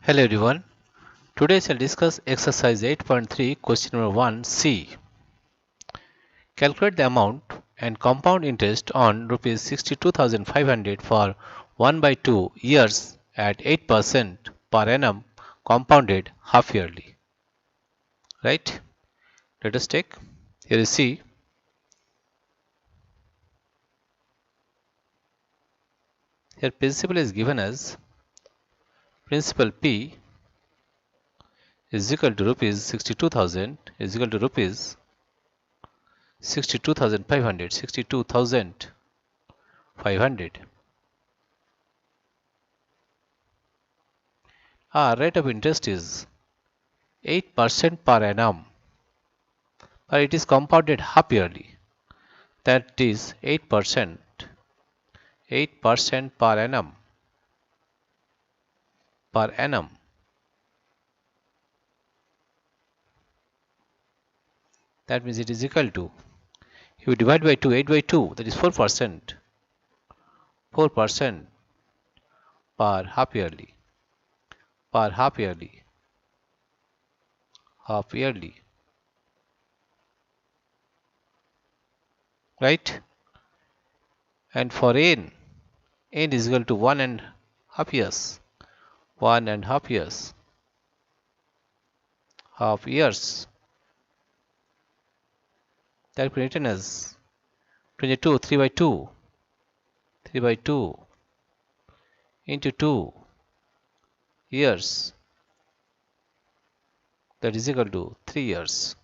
Hello everyone. Today I shall discuss exercise 8.3 question number 1C. Calculate the amount and compound interest on rupees 62,500 for 1 by 2 years at 8% per annum compounded half yearly. Right? Let us take. Here you see. Here principal is given as principal P is equal to rupees 62,000 is equal to rupees 62,500. Our rate of interest is 8% per annum, but it is compounded half yearly. That is 8% per annum. That means it is equal to, if you divide by 2, 8 by 2, that is 4%. 4% per half yearly. Right? And for n is equal to 1.5 years. 1.5 years. Half years. That will be written as 22, 3 by 2. 3 by 2 into 2 years. That is equal to 3 years.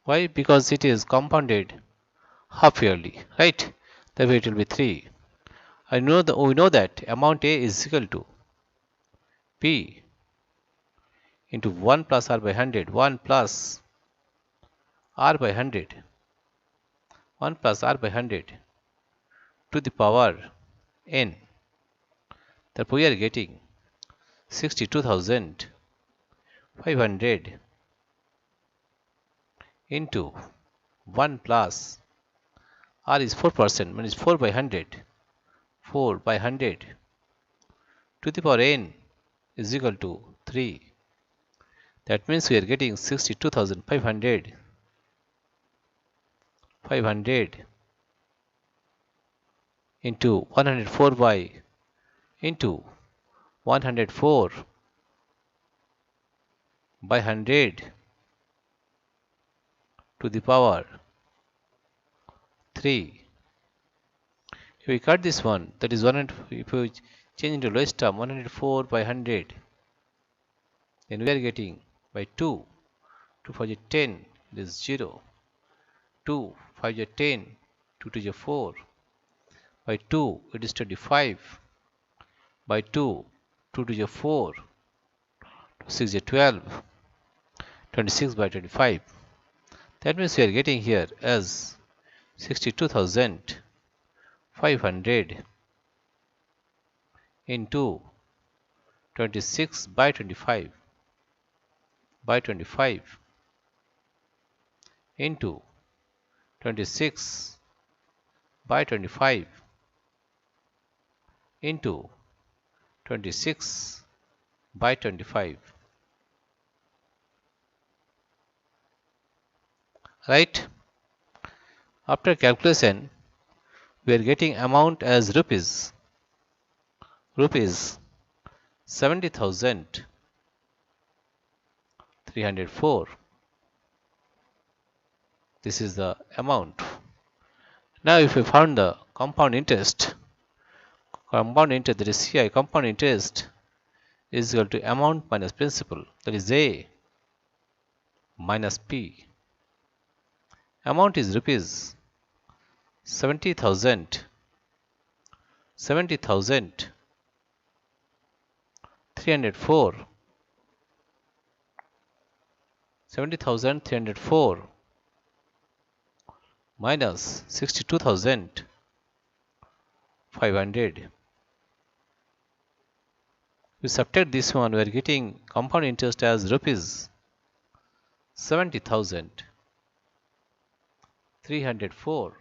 Why? Because it is compounded half yearly, right? Therefore it will be 3. We know that amount A is equal to P into 1 plus R by 100. 1 plus R by 100. 1 plus R by 100 to the power N. Therefore we are getting 62,500 into 1 plus R is 4%, means 4 by 100. 4 by 100 to the power N is equal to 3. That means we are getting 62,500 into 104 by 100 to the power 3. If we cut this one, that is 100. If we change into lowest term, 104 by 100, then we are getting by 2. 2 5 is 10, it is 0. 2 5 is 10, 2 2 is 4. By 2 it is 25. By 2, 2 2 is 4. 6 is 12. 26 by 25. That means we are getting here as 62,500 into 26 by 25 into 26 by 25 into 26 by 25. Right? After calculation, we are getting amount as rupees 70,304. This is the amount. Now if we found the compound interest, that is CI, compound interest is equal to amount minus principal, that is A minus P. Amount is rupees 70,304 minus 62,500. We subtract this one, we are getting compound interest as rupees 70,304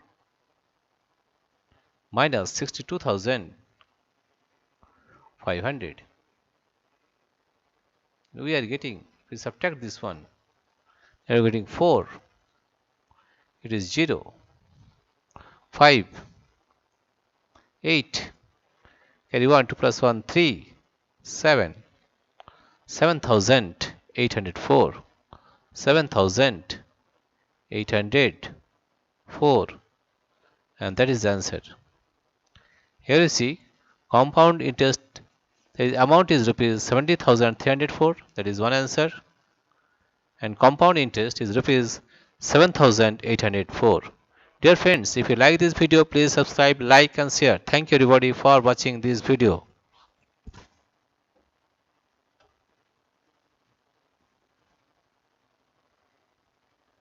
minus 62,500. We are getting, we subtract this one, we are getting 4. It is 0, 5, 8. Carry 1, 2 plus 1, 3, 7. 7,804. 7,804. And that is the answer. Here you see compound interest, the amount is rupees 70,304. That is one answer. And compound interest is rupees 7,804. Dear friends, if you like this video, please subscribe, like and share. Thank you everybody for watching this video.